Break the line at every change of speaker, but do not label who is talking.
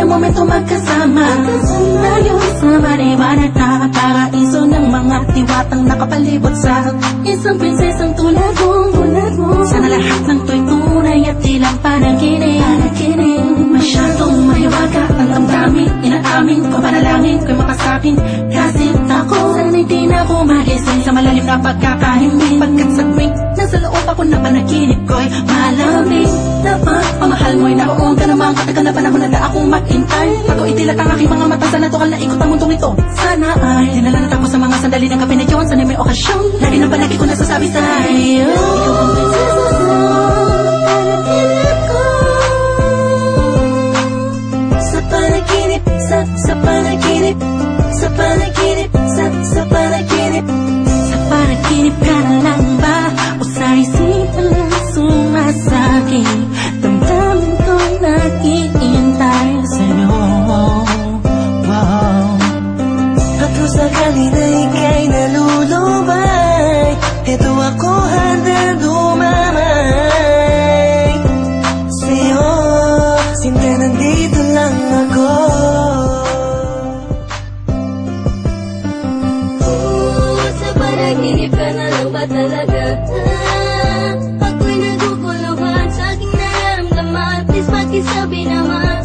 ng momento magkasama tayo sa maliwanag na paraiso ng mga diwatang nakapalibot sa isang prinsesang tulad mo. Sana lahat ng to'y tunay at di lang panaginip. Masyadong mahiwaga ang damdamin, inaamin ko panalangin ko'y makasakin kasi ako sana hindi na ako magising sa malalim na pagkakahimbing. Pagkat sa tuwing nasa loob ako na panaginip ko'y malamig. Dapat pamahal mo'y naroon ka namang katagal na panahon na akong mag-intay. Bago itilat ang aking mga mata sa natural na ikot ang mundong ito. Sana ay dinalanat ako sa mga sandali ng gabi na yun. Sana may okasyon, lagi ng palagi ko nasasabi sa'yo. Ikaw ang prinsesa sa panaginip ko. Sa panaginip, sa panaginip, sa panaginip, sa panaginip. Sa panaginip ka na lang ba? O sa isipan lang sumasakit? Damdamin ko'y nag-iintay sa'yo. Wow. At kung sakali na ika'y nalulubay, eto ako handang dumamay sa'yo. Sinta nandito lang ako.
Sa panaginip ka na lang ba talaga? Ako'y naguguluhan sa aking nararamdaman. Please pakisabi naman.